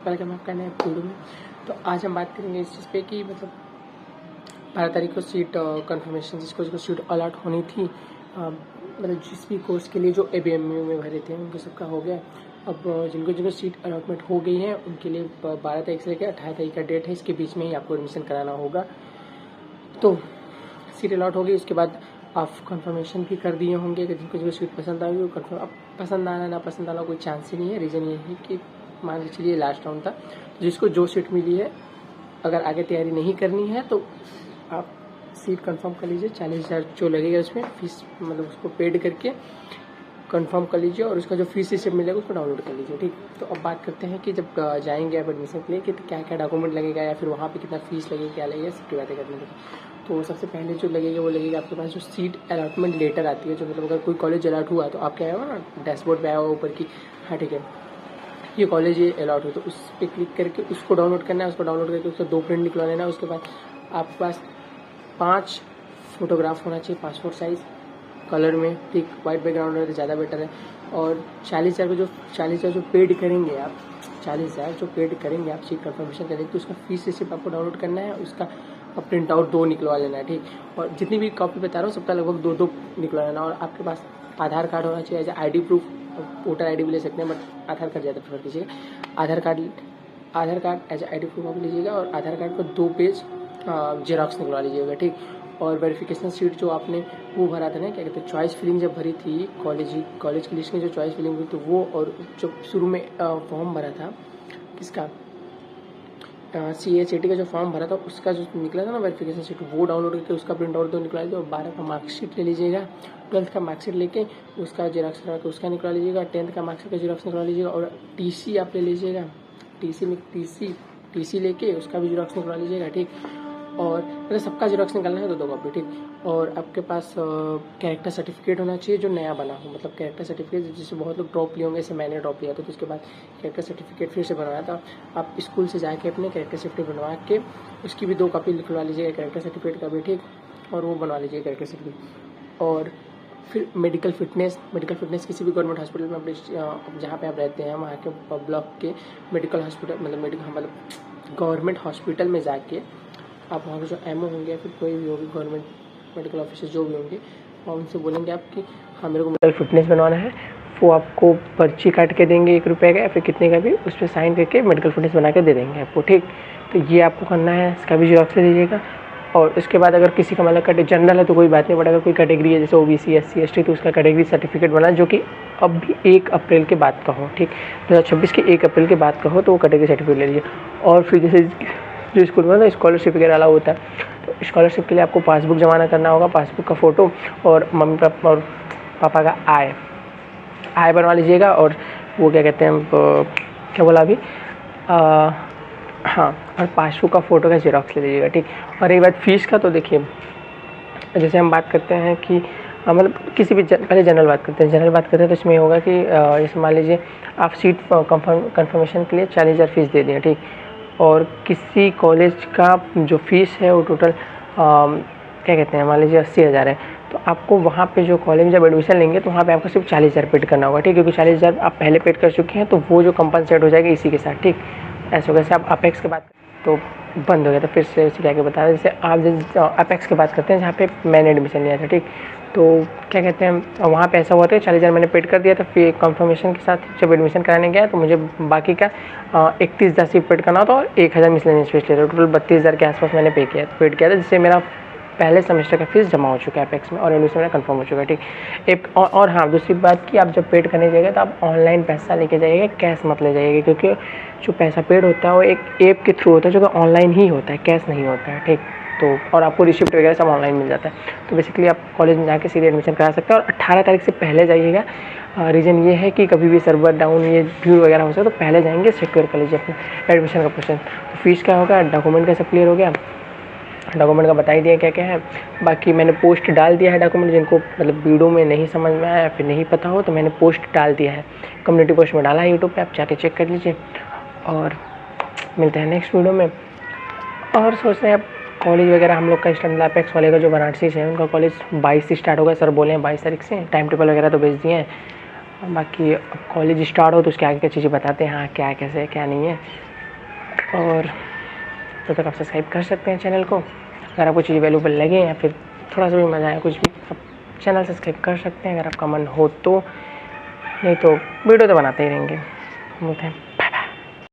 Welcome आपका नए video में। तो आज हम बात करेंगे इस चीज़ पे कि मतलब 12 तारीख को सीट कंफर्मेशन जिसको सीट अलॉट होनी थी, मतलब जिस भी कोर्स के लिए जो ABMU में भरे थे उनको सबका हो गया। अब जिनको जिनको सीट अलॉटमेंट हो गई है उनके लिए 12 तारीख से लेकर 18 तारीख का डेट है, इसके बीच में ही आपको एडमिशन कराना होगा। तो सीट अलॉट हो गई, उसके बाद आप कंफर्मेशन भी कर दिए होंगे कि जिनको सीट पसंद आई वो कंफर्म। अब पसंद आना ना पसंद आना कोई चांस ही नहीं है। रीज़न ये है कि मान लीजिए चलिए लास्ट राउंड था, तो जिसको जो सीट मिली है अगर आगे तैयारी नहीं करनी है तो आप सीट कंफर्म कर लीजिए। 40,000 जो लगेगा उसमें फीस, मतलब उसको पेड करके कंफर्म कर लीजिए और उसका जो फीस रिसिप्ट मिलेगा उसको डाउनलोड कर लीजिए। ठीक, तो अब बात करते हैं कि जब जाएंगे आप एडमिशन के लिए कि क्या क्या डॉक्यूमेंट लगेगा या फिर वहाँ पे कितना फीस लगेगा, क्या लगेगा, सबकी बातें करने लगे। तो सबसे पहले जो लगेगा वो लगेगा आपके पास जो सीट अलॉटमेंट लेटर आती है, जो मतलब अगर कोई कॉलेज अलॉट हुआ तो आपके आया होगा ना डैशबोर्ड पे आया होगा ऊपर की, हाँ ठीक है ये कॉलेज ये अलॉट हो, तो उस पर क्लिक करके उसको डाउनलोड करना है। उसको डाउनलोड करके उसका 2 प्रिंट निकलवा लेना है। उसके बाद आपके पास 5 फोटोग्राफ होना चाहिए पासपोर्ट साइज़ कलर में, ठीक, वाइट बैकग्राउंड रहे तो ज़्यादा बेटर है। और 40,000 जो पेड करेंगे आप, 40,000 जो पेड करेंगे आप सीट कंफर्मेशन करेंगे तो उसका फीस रिसिप्ट आपको डाउनलोड करना है। उसका प्रिंट आउट 2 निकलवा लेना है, ठीक। और जितनी भी कॉपी बता रहा हूँ सबका लगभग 2-2 निकलवा लेना। और आपके पास आधार कार्ड होना चाहिए as ID proof. Voter ID भी ले सकते हैं बट आधार कार्ड ज़्यादा प्रेफर कीजिएगा। Aadhaar card as ID proof आप लीजिएगा और आधार कार्ड को 2 पेज जेरॉक्स निकलवा लीजिएगा, ठीक। और वेरिफिकेशन सीट जो आपने वो भरा था ना, क्या कहते हैं, चॉइस फिलिंग जब भरी थी कॉलेज की लिस्ट में जो चॉइस फिलिंग हुई तो वो, और जो शुरू में फॉर्म भरा था किसका CHAT का जो फॉर्म भरा था उसका जो निकला था ना वेरिफिकेशन सीट, वो डाउनलोड करके उसका प्रिंट आउट 2 निकला लीजिए। और 12 का मार्कशीट ले लीजिएगा, 12th का मार्कशीट लेके उसका जेरॉक्स करा के उसका निकला लीजिएगा, 10th का मार्कशीट का जेरॉक्स निकला लीजिएगा। और TC आप ले लीजिएगा, TC लेके उसका भी जेरॉक्स निकला लीजिएगा, ठीक। और मतलब सबका जेरॉक्स निकालना है 2-2 कॉपी, ठीक। और आपके पास कैरेक्टर सर्टिफिकेट होना चाहिए जो नया बना हो, मतलब कैरेक्टर सर्टिफिकेट जिससे बहुत लोग ड्रॉप लिए होंगे, जैसे मैंने ड्रॉप लिया था तो उसके बाद कैरेक्टर सर्टिफिकेट फिर से बनवाया था। आप स्कूल से जाके अपने कैरेक्टर सर्टिफिकेट बनवा के उसकी भी 2 कॉपी लिखवा लीजिएगा कैरेक्टर सर्टिफिकेट का भी, ठीक। और वो बनवा लीजिएगा कैरेक्टर सर्टिफिकेट। और फिर मेडिकल फिटनेस किसी भी गवर्नमेंट हॉस्पिटल में अपने जहाँ पे आप रहते हैं वहाँ के ब्लॉक के मेडिकल हॉस्पिटल, मतलब गवर्नमेंट हॉस्पिटल में जाके आप वहाँ के जो MO होंगे या फिर कोई भी होगी गवर्नमेंट मेडिकल ऑफिसर जो भी होंगे, और उनसे बोलेंगे आप कि हाँ मेरे को मेडिकल फिटनेस बनवाना है। वो आपको पर्ची काट के देंगे 1 रुपये का या फिर कितने का भी, उस पर साइन करके मेडिकल फिटनेस बना के दे देंगे आपको, ठीक। तो ये आपको करना है, इसका भी जेरॉक्स ले लीजिएगा। और उसके बाद अगर किसी का मतलब जनरल है तो कोई बात नहीं, बट अगर कोई कैटेगरी है जैसे OBC SC ST तो उसका कैटेगरी सर्टिफिकेट बना जो कि अब भी 1 अप्रैल के बाद का हो, ठीक। 2026 के 1 अप्रैल के बाद का हो तो वो कैटेगरी सर्टिफिकेट ले लीजिए। और फिर जैसे जो स्कूल में ना स्कॉलरशिप वगैरह अलाउ होता है तो स्कॉलरशिप के लिए आपको पासबुक जमाना करना होगा, पासबुक का फ़ोटो और मम्मी पापा और पापा का आय बनवा लीजिएगा। और वो क्या कहते हैं, क्या बोला अभी, हाँ, और पासबुक का फ़ोटो का जेरॉक्स ले लीजिएगा, ठीक। और एक बात फीस का, तो देखिए जैसे हम बात करते हैं कि मतलब किसी भी पहले जनरल बात करते हैं तो इसमें होगा कि जैसे मान लीजिए आप सीट कंफर्मेशन के लिए 40,000 फीस दे दें, ठीक। और किसी कॉलेज का जो फीस है वो टोटल क्या कहते हैं, मान लीजिए 80,000 है, तो आपको वहाँ पे जो कॉलेज में जब एडमिशन लेंगे तो वहाँ पे आपको सिर्फ 40,000 पेड करना होगा, ठीक। क्योंकि 40,000 आप पहले पेड कर चुके हैं तो वो जो कंपनसेट हो जाएगा इसी के साथ, ठीक। ऐसे होगा। जैसे आप अपेक्स की बात तो बंद हो गया, तो फिर से इसे क्या बता रहे हैं, जैसे आप जैसे अपेक्स की बात करते हैं जहाँ पे मैंने एडमिशन लिया था, ठीक। तो क्या कहते हैं वहाँ पे ऐसा हुआ था 40,000 मैंने पेड कर दिया था, फिर कंफर्मेशन के साथ जब एडमिशन कराने गया तो मुझे बाकी का 31,000 सिर्फ पेड करना था और 1,000 मिसलेनियस फीस ले रहा, टोटल 32,000 के आसपास मैंने पेड किया था, जिससे मेरा पहले सेमेस्टर का फीस जमा हो चुका है अपेक्स में और एडमिशन मेरा कंफर्म हो चुका है, ठीक। एक और हाँ, दूसरी बात कि आप जब पेड करने जाइएगा तो आप ऑनलाइन पैसा लेके जाइएगा, कैश मत ले जाइएगा, क्योंकि जो पैसा पेड होता है वो एक ऐप के थ्रू होता है जो कि ऑनलाइन ही होता है, कैश नहीं होता है, ठीक। तो और आपको रिसिप्ट वगैरह सब ऑनलाइन मिल जाता है। तो बेसिकली आप कॉलेज में जाके सीधे एडमिशन करा सकते हैं और 18 तारीख से पहले जाइएगा। रीज़न ये है कि कभी भी सर्वर डाउन ये भीड़ वगैरह हो सकता है, तो पहले जाएंगे सिक्योर कर लीजिए अपना एडमिशन का प्रोसेस। तो फीस क्या होगा, डॉक्यूमेंट का सब क्लियर हो गया, डॉक्यूमेंट का बता ही दिया क्या क्या है। बाकी मैंने पोस्ट डाल दिया है डॉक्यूमेंट, जिनको मतलब वीडियो में नहीं समझ में आया या फिर नहीं पता हो तो मैंने पोस्ट डाल दिया है, कम्युनिटी पोस्ट में डाला है यूट्यूब पे, आप जाके चेक कर लीजिए। और मिलते हैं नेक्स्ट वीडियो में। और सोच रहे हैं कॉलेज वगैरह हम लोग का स्टैंड अपेक्स वाले का जो वाराणसी से है उनका कॉलेज 22 से स्टार्ट होगा, सर बोले हैं 22 तारीख से, टाइम टेबल वगैरह तो भेज दिए हैं। बाकी कॉलेज स्टार्ट हो तो उसके आगे क्या चीज़ें बताते हैं, हाँ क्या कैसे क्या नहीं है। और तब तक आप सब्सक्राइब कर सकते हैं चैनल को। अगर आपको चीज़ वैल्यूबल लगे या फिर थोड़ा सा भी मज़ा आया कुछ भी, आप चैनल सब्सक्राइब कर सकते हैं अगर आपका मन हो तो, नहीं तो वीडियो तो बनाते ही रहेंगे।